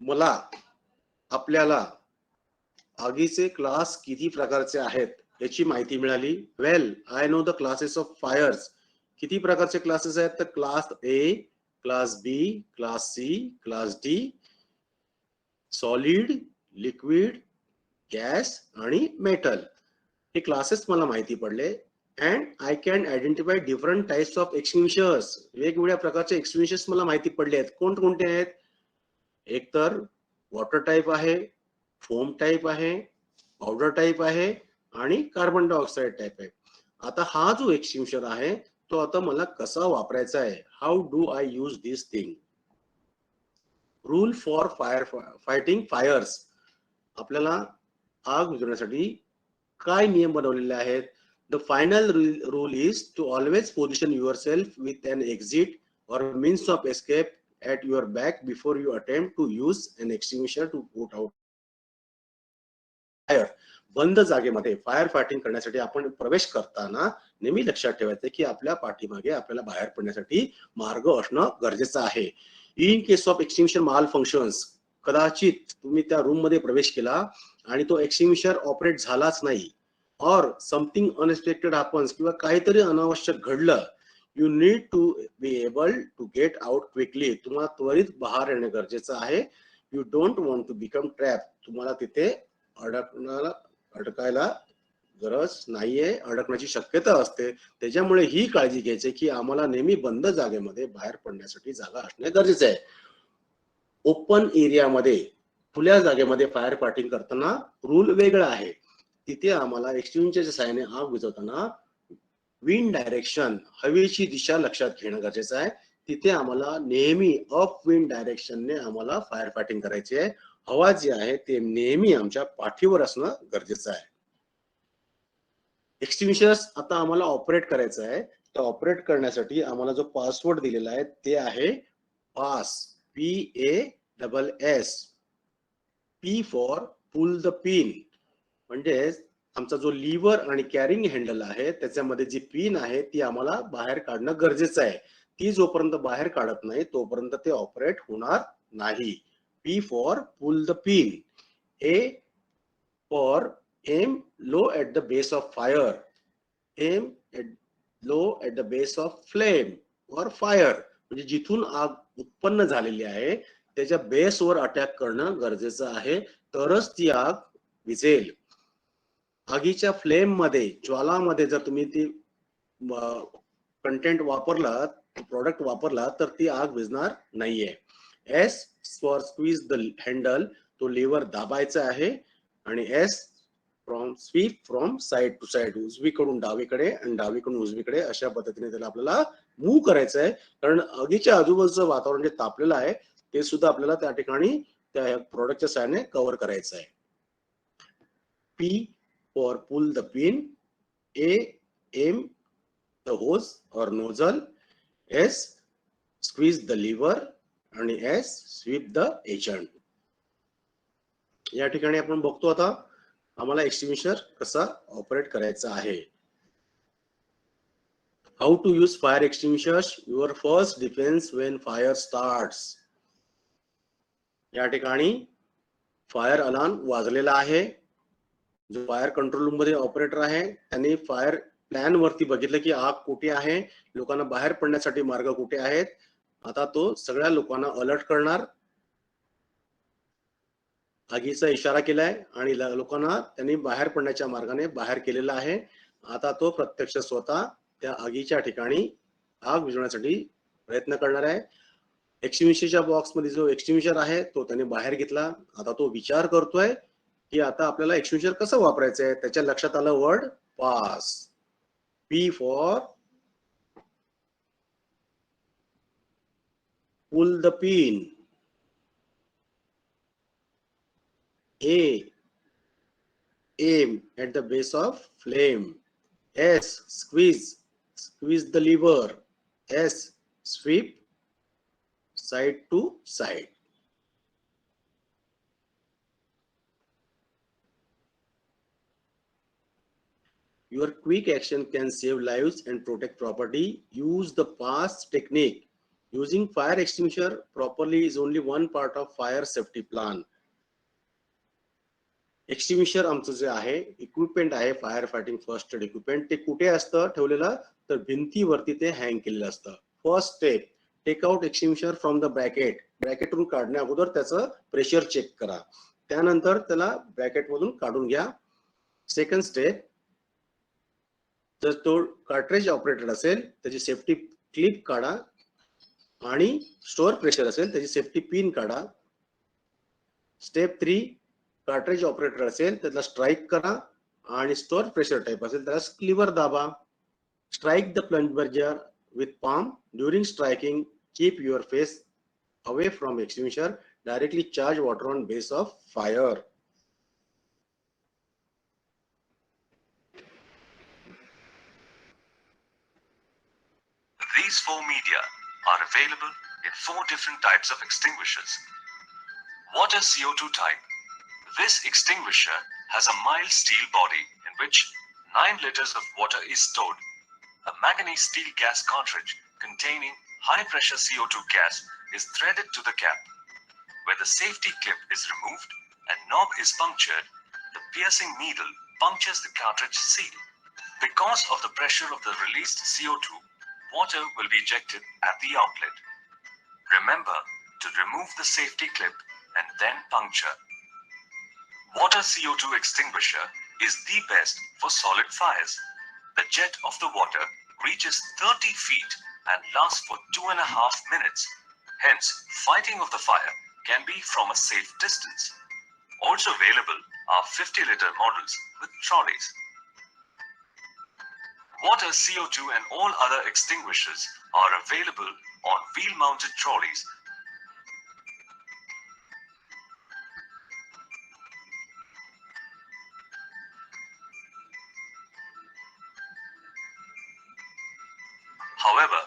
मला आपल्याला आगीचे क्लास किती प्रकारचे आहेत याची माहिती मिळाली. Well I know the classes of fires. किती प्रकारचे क्लासेस आहेत तर class A, class B, class C, class D, solid, liquid, gas आणि मेटल. हे क्लासेस मला माहिती पडले. And I can identify different types of extinguishers. वेगवेगळ्या प्रकारचे एक्सटिंग्विशर्स मला माहिती पडले आहेत. कोणकोणते आहेत? एक तर वॉटर टाइप आहे, फोम टाइप आहे, पावडर टाइप आहे आणि कार्बन डायऑक्साइड टाइप आहे. आता हा जो एक्सटिंग्विशर आहे तो आता मला कसा वापरायचा आहे? How do I use this thing? Rule for fire fighting fires. आपल्याला आग विझवण्यासाठी काय नियम बनवलेले आहेत? The final rule is to always position yourself with an exit or means of escape at your back before you attempt to use an extinguisher to put out fire. बंद जागेमध्ये fire fighting करण्यासाठी आपण प्रवेश करताना नेहमी लक्षात ठेवायचं की आपल्या पाठीमागे आपल्याला बाहेर पडण्यासाठी मार्ग असणं गरजेचं आहे. In case of extinguisher mall functions, कदाचित तुम्ही त्या रूम मध्ये प्रवेश केला आणि तो एक्सटिंग्विशर ऑपरेट झालाच नाही, और समथिंग अनएक्सपेक्टेड हॅपन्स, किंवा काहीतरी अनावश्यक घडलं, you need to be able to get out quickly. तुम्हाला त्वरित बाहेर येणे गरजेचं आहे. You don't want to become trap. तुम्हाला तिथे अडकायला गरज नाहीये, अडकण्याची शक्यता असते. त्याच्यामुळे ही काळजी घ्यायची की आम्हाला नेहमी बंद जागेमध्ये बाहेर पडण्यासाठी जागा असणे गरजेचे आहे. ओपन एरियामध्ये, खुल्या जागेमध्ये फायर फायटिंग करताना रूल वेगळा आहे. तिथे आम्हाला एक्सटिंग्विशरच्या सहाय्याने आग विझवताना विंड डायरेक्शन, हवेची दिशा लक्षात घेणं गरजेचं आहे. तिथे आम्हाला नेहमी अप विंड डायरेक्शनने आम्हाला फायर फायटिंग करायची आहे. हवा जी आहे ते नेहमी आमच्या पाठीवर असणं गरजेचं आहे. एक्सटिंग्विशर्स आता आम्हाला ऑपरेट करायचं आहे. तर ऑपरेट करण्यासाठी आम्हाला जो पासवर्ड दिलेला आहे ते आहे pass, PASS. P for pull the pin, म्हणजे आमचा जो लिव्हर आणि कॅरिंग हँडल आहे त्याच्यामध्ये जी पिन आहे ती आम्हाला बाहेर काढणं गरजेचं आहे. ती जोपर्यंत बाहेर काढत नाही तोपर्यंत ते ऑपरेट होणार नाही. P for pull the pin. A for aim low at the base of fire. Aim low at the base of flame और फायर, म्हणजे जिथून आग उत्पन्न झालेली आहे त्याच्या बेसवर अटॅक करणं गरजेचं आहे, तरच ती आग विझेल. आगीच्या फ्लेम मध्ये, ज्वालामध्ये जर तुम्ही ती कंटेंट वापरला, प्रोडक्ट वापरला तर ती आग विझणार नाहीये. S for squeeze the handle, तो लिव्हर दाबायचा आहे. आणि S from sweep from side to side, उजवीकडून डावीकडे आणि डावीकडून उजवीकडे, अशा पद्धतीने त्याला आपल्याला मूव्ह करायचं आहे. कारण आगीच्या आजूबाजूचं वातावरण जे तापलेलं आहे ते सुद्धा आपल्याला त्या ठिकाणी त्या प्रोडक्टच्या सहाय्याने कव्हर करायचं आहे. P for pull the pin, A aim the hose or nozzle, S squeeze the lever आणि S sweep the agent. या ठिकाणी आपण बघतो आता आम्हाला एक्सटिंग्विशर कसा ऑपरेट करायचा आहे. How to use fire extinguishers. Your first defence when fire starts. या ठिकाणी फायर अलार्म वाजलेला आहे. जो फायर कंट्रोल रूम मध्ये ऑपरेटर आहे त्यांनी फायर प्लॅन वरती बघितलं की आग कुठे आहे, लोकांना बाहेर पडण्यासाठी मार्ग कुठे आहेत. आता तो सगळ्या लोकांना अलर्ट करणार, आगीचा इशारा केलाय आणि लोकांना त्यांनी बाहेर पडण्याच्या मार्गाने बाहेर केलेला आहे. आता तो प्रत्यक्ष स्वतः त्या आगीच्या ठिकाणी आग विझवण्यासाठी प्रयत्न करणार आहे. एक्सटिंग्विशरच्या बॉक्स मध्ये जो एक्सटिंग्विशर आहे तो त्याने बाहेर घेतला. आता तो विचार करतोय की आता आपल्याला एक्सटिंग्विशर कसं वापरायचं आहे. त्याच्या लक्षात आलं word pass. P for pull the pin. A aim at the base of flame. S squeeze the lever. S sweep side to side. Your quick action can save lives and protect property. Use the pass technique. Using fire extinguisher properly is only one part of fire safety plan. Extinguisher आमचं जे आहे equipment आहे fire fighting first aid equipment, ते कुठे असतं ठेवलेलं तर भिंतीवरती ते hang केलेलं असतं. First step, take out extinguisher from the bracket. ब्रॅकेटवरून काढण्या अगोदर त्याचं प्रेशर चेक करा, त्यानंतर त्याला ब्रॅकेट मधून काढून घ्या. सेकंड स्टेप, जर तो कार्ट्रेज ऑपरेटेड असेल त्याची सेफ्टी क्लिप काढा आणि स्टोअर प्रेशर असेल त्याची सेफ्टी पिन काढा. स्टेप 3, कार्ट्रेज ऑपरेटर असेल त्याला स्ट्राइक करा आणि स्टोअर प्रेशर टाइप असेल त्याला स्लीवर दाबा. Strike the plunger with palm. During striking keep your face away from extinguisher. Directly charge water on base of fire. These 4 media are available in 4 different types of extinguishers. Water CO2 type. This extinguisher has a mild steel body in which 9 liters of water is stored. A manganese steel gas cartridge containing high pressure CO2 gas is threaded to the cap. Where the safety clip is removed and knob is punctured, the piercing needle punctures the cartridge seal. Because of the pressure of the released CO2, water will be ejected at the outlet. Remember to remove the safety clip and then puncture. Water CO2 extinguisher is the best for solid fires. The jet of the water reaches 30 feet and lasts for 2.5 minutes. Hence, fighting of the fire can be from a safe distance. Also available are 50-liter models with trolleys. Water CO2 and all other extinguishers are available on wheel-mounted trolleys. However,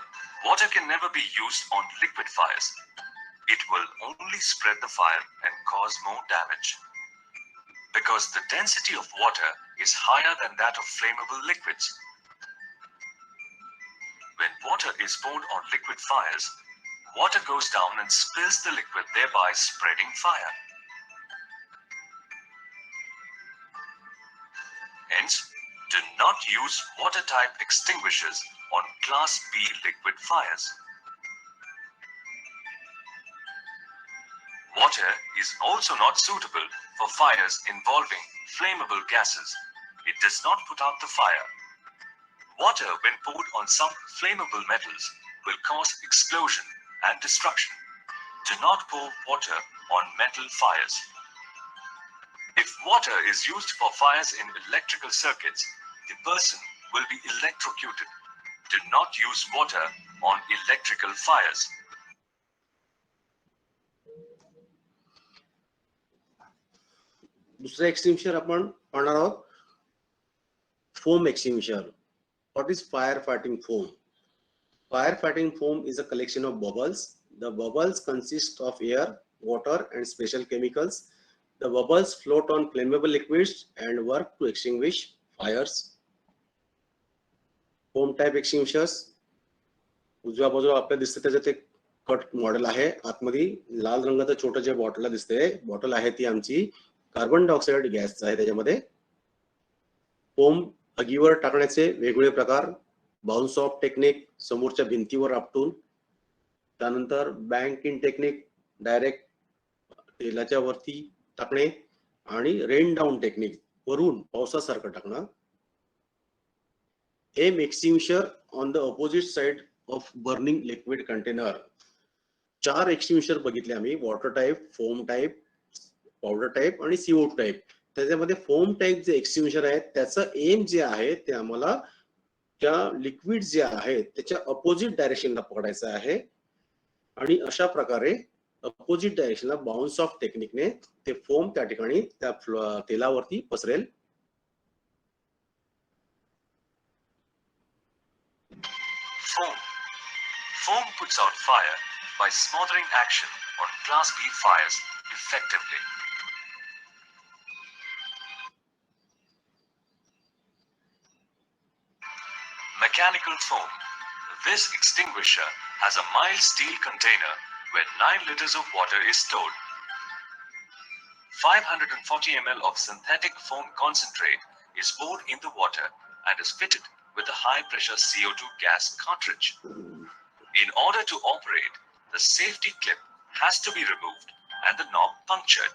water can never be used on liquid fires. It will only spread the fire and cause more damage. Because the density of water is higher than that of flammable liquids. When water is poured on liquid fires, water goes down and spills the liquid, thereby spreading fire. Hence, do not use water-type extinguishers on Class B liquid fires. Water is also not suitable for fires involving flammable gases. It does not put out the fire. Water, when poured on some flammable metals, will cause explosion and destruction. Do not pour water on metal fires. If water is used for fires in electrical circuits, the person will be electrocuted. Do not use water on electrical fires. दुसरं extinguisher आपण पाहणार आहोत, foam extinguisher. What is firefighting foam? Firefighting foam is a collection of bubbles. The bubbles consist of air, water, and special chemicals. The bubbles float on flammable liquids and work to extinguish fires. Foam type extinguishers. उजव्या बाजूला आपल्याला दिसते त्याच्यात एक cut model आहे. आतमध्ये लाल रंगाचं छोटं जे बॉटल दिसते, बॉटल आहे ती आमची कार्बन डायऑक्साइड गॅसचं आहे. त्याच्यामध्ये फोम आगीवर टाकण्याचे वेगवेगळे प्रकार. बाउन्स ऑफ टेक्निक, समोरच्या भिंतीवर आपटून. त्यानंतर बँक इन टेक्निक, डायरेक्ट तेलाच्या वरती टाकणे. आणि रेन डाऊन टेक्निक, वरून पावसासारखं टाकणं. Aim extinguisher on the opposite side of burning liquid container. 4 extinguisher बघितले आम्ही, water type, foam type, powder type आणि CO2 टाइप. त्याच्यामध्ये फोम टाइप जे एक्सटिंग्विशर आहे त्याचं एम जे आहे ते आम्हाला त्या लिक्विड जे आहे त्याच्या अपोजिट डायरेक्शनला पकडायचं आहे. आणि अशा प्रकारे अपोजिट डायरेक्शनला बाउन्स ऑफ टेक्निकने ते फोम त्या ठिकाणी त्या तेलावरती पसरेल. Foam puts out fire by smothering action on Class B fires effectively. Mechanical foam. This extinguisher has a mild steel container where 9 liters of water is stored. 540 ml of synthetic foam concentrate is poured in the water and is fitted with a high-pressure CO2 gas cartridge. In order to operate, the safety clip has to be removed and the knob punctured.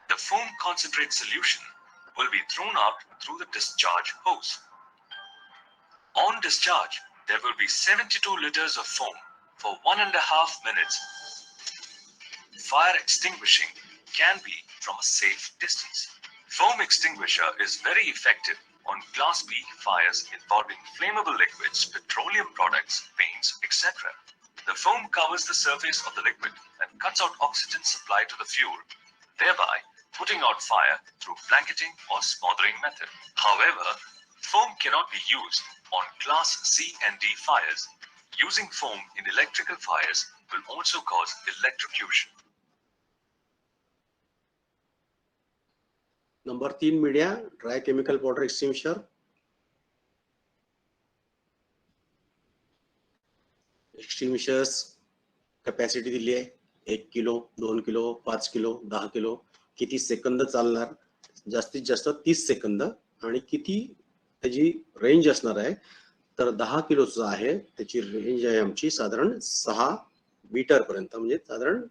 The foam concentrate solution will be thrown out through the discharge hose. On discharge, there will be 72 liters of foam for 1.5 minutes. Fire extinguishing can be from a safe distance. Foam extinguisher is very effective on Class B fires involving flammable liquids, petroleum products, paints, etc. The foam covers the surface of the liquid and cuts out oxygen supply to the fuel, thereby putting out fire through blanketing or smothering method. However, foam cannot be used on Class C and D fires. Using foam in electrical fires will also cause electrocution. Number 3 media dry chemical powder extinguisher. Extinguishers capacity दिली आहे 1 kilo, 2 kilo, 5 kilo, 10 kilo. किती second चालणार? जास्तीत जास्त 30 second. आणि किती त्याची range असणार आहे तर 10 किलोचं आहे. त्याची रेंज आहे आमची साधारण 6 मीटर पर्यंत, म्हणजे साधारण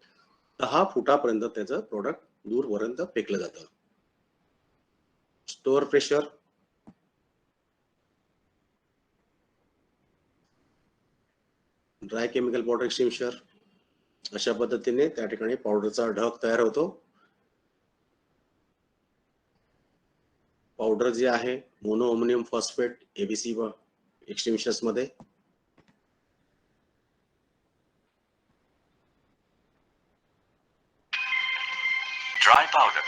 10 फुटापर्यंत त्याचं प्रोडक्ट दूरपर्यंत फेकलं जातं. Store pressure, dry chemical powder extinguisher, अशा पद्धतीने त्या ठिकाणी पावडरचा ढग तयार होतो. पावडर जे आहे mono ammonium phosphate ABC extinguishers मध्ये. Dry powder.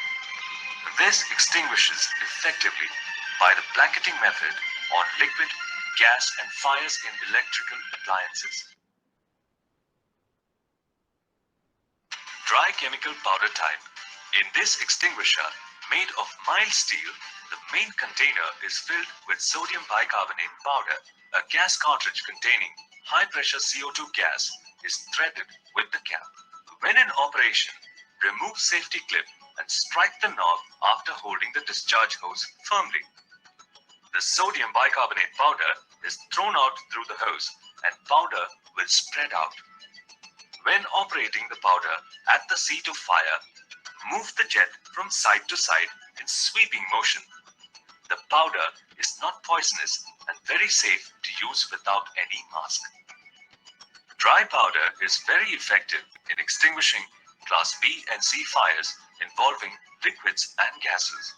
This extinguishes effectively by the blanketing method on liquid, gas and fires in electrical appliances. Dry chemical powder type. In this extinguisher made of mild steel, the main container is filled with sodium bicarbonate powder. A gas cartridge containing high pressure CO2 gas is threaded with the cap. When in operation, remove safety clip and strike the knob after holding the discharge hose firmly. The sodium bicarbonate powder is thrown out through the hose and powder will spread out. When operating the powder at the seat of fire, move the jet from side to side in sweeping motion. The powder is not poisonous and very safe to use without any mask. Dry powder is very effective in extinguishing Class B and C fires involving liquids and gases.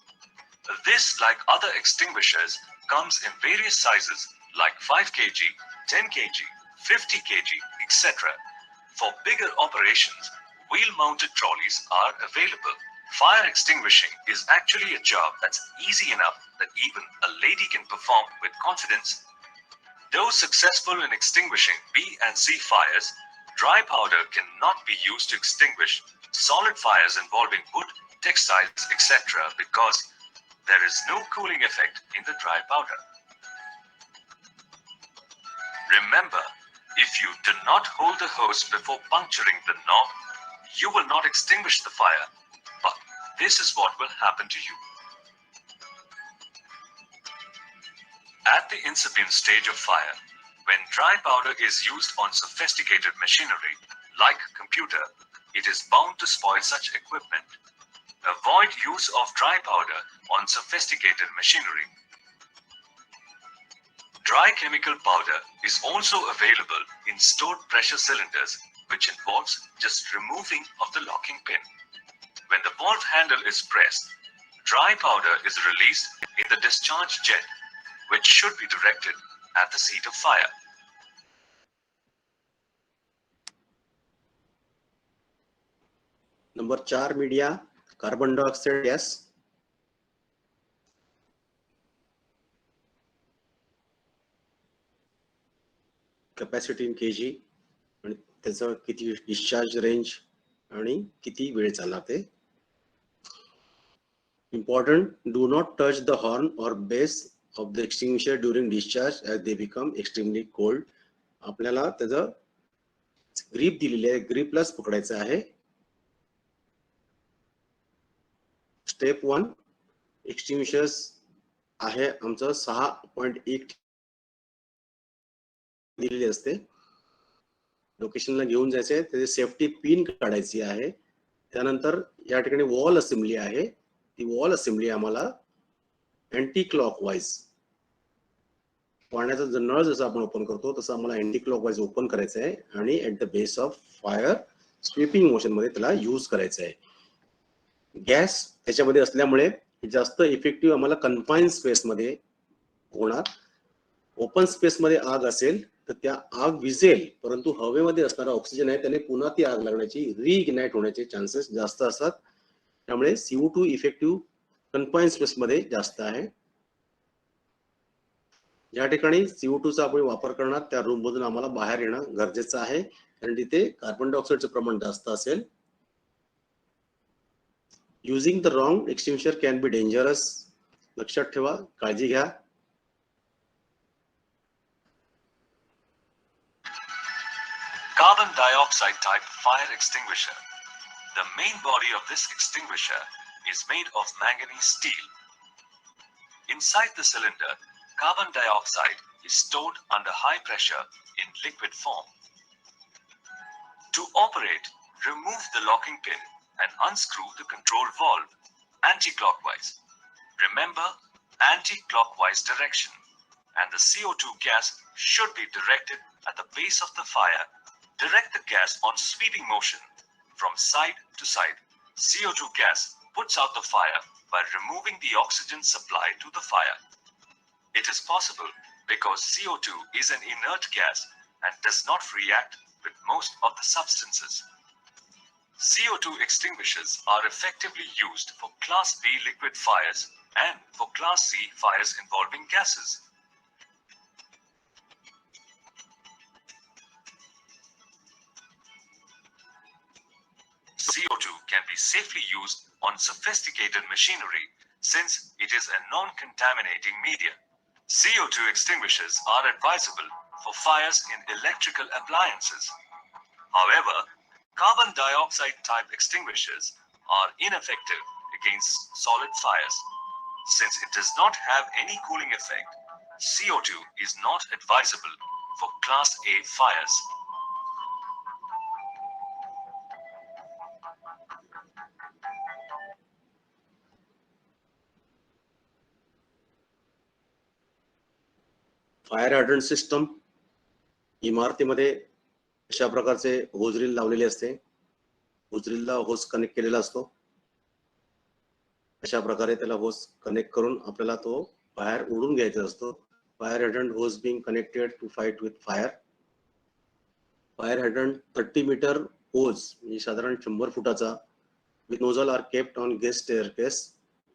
This, like other extinguishers, comes in various sizes like 5 kg, 10 kg, 50 kg, etc. For bigger operations, wheel-mounted trolleys are available. Fire extinguishing is actually a job that's easy enough that even a lady can perform with confidence. Though successful in extinguishing B and C fires, dry powder cannot be used to extinguish solid fires involving wood, textiles, etc. because there is no cooling effect in the dry powder. Remember, if you do not hold the hose before puncturing the knob, you will not extinguish the fire, but this is what will happen to you. At the incipient stage of fire, when dry powder is used on sophisticated machinery, like computer, it is bound to spoil such equipment. Avoid use of dry powder on sophisticated machinery. Dry chemical powder is also available in stored pressure cylinders, which involves just removing of the locking pin. When the valve handle is pressed, dry powder is released in the discharge jet, which should be directed at the seat of fire. Number 4 media carbon dioxide gas. Capacity in KG आणि त्याचं किती discharge range आणि किती वेळ चालला ते. Important, do not touch the horn or base of the extinguisher during discharge as they become extremely cold. आपल्याला त्याचं ग्रीप दिलेली आहे, ग्रीपलाच पकडायचं आहे. स्टेप 1 एक्सटिंग्विशर्स आहे आमचं 6.1 दिलेली असते. लोकेशनला घेऊन जायचंय, त्याची सेफ्टी पिन काढायची आहे. त्यानंतर या ठिकाणी वॉल असेंब्ली आहे, ती वॉल असेंब्ली आम्हाला अँटी क्लॉकवाईज पाण्याचा जर नळ जसं आपण ओपन करतो तसं आम्हाला अँटी क्लॉकवाईज ओपन करायचं आहे आणि at the base of fire sweeping motion मध्ये त्याला यूज करायचं आहे. गॅस त्याच्यामध्ये असल्यामुळे जास्त इफेक्टिव्ह आम्हाला कन्फाईन स्पेस मध्ये होणार. ओपन स्पेस मध्ये आग असेल तर त्या आग विझेल, परंतु हवेमध्ये असणारा ऑक्सिजन आहे त्याने पुन्हा ती आग लागण्याची रिइग्नाइट होण्याचे चान्सेस जास्त असतात. त्यामुळे CO2 इफेक्टिव्ह कन्फाईन स्पेस मध्ये जास्त आहे. ज्या ठिकाणी CO2 चा आपण वापर करणार त्या रूम मधून आम्हाला बाहेर येणं गरजेचं आहे, कारण तिथे कार्बन डायऑक्साईडचं प्रमाण जास्त असेल. Using the wrong extinguisher can be dangerous. लक्षात ठेवा, काळजी घ्या. Carbon dioxide type fire extinguisher. The main body of this extinguisher is made of manganese steel. Inside the cylinder, carbon dioxide is stored under high pressure in liquid form. To operate, remove the locking pin and unscrew the control valve anti-clockwise. Remember, anti-clockwise direction, and the CO2 gas should be directed at the base of the fire. Direct the gas on sweeping motion from side to side. CO2 gas puts out the fire by removing the oxygen supply to the fire. It is possible because CO2 is an inert gas and does not react with most of the substances. CO2 extinguishers are effectively used for Class B liquid fires and for Class C fires involving gases. CO2 can be safely used on sophisticated machinery since it is a non-contaminating medium. CO2 extinguishers are advisable for fires in electrical appliances. However, carbon dioxide type extinguishers are ineffective against solid fires. Since it does not have any cooling effect, CO2 is not advisable for Class A fires. Fire hydrant system इमारतीमध्ये अशा प्रकारचे होज reel लावलेले असते. होज रीलला होज connect केलेला असतो. अशा प्रकारे त्याला होज कनेक्ट करून आपल्याला तो बाहेर ओढून घ्यायचा असतो. Fire hydrant hose being connected to fight with fire. Fire hydrant 30 metre hose म्हणजे साधारण 100 फुटाचा with nozzle are kept on guest staircase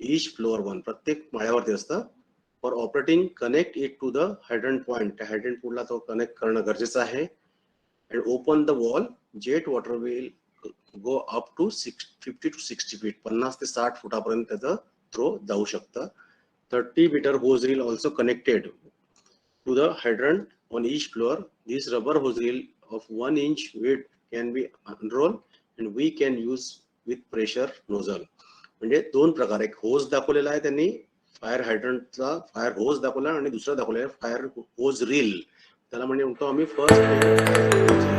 each floor 1. प्रत्येक माळ्यावरती असतं. For operating connect it to the hydrant point. त्या हायड्रंट पॉइंटला तो connect करणं गरजेचं आहे. And open the valve. Jet water will go up to 50 to 60 feet. 50 ते 60 फुटापर्यंत त्याचं थ्रो जाऊ शकतं. 30 metre hose reel also connected to the hydrant on each floor. This rubber hose reel of 1 inch width can be unrolled and we can use with pressure nozzle. म्हणजे दोन प्रकार, एक होज दाखवलेला आहे त्यांनी फायर हायड्रंटचा फायर होज दाखवला आणि दुसरा दाखवलेला फायर होज रील. त्याला म्हणजे म्हणतो आम्ही फर्स्ट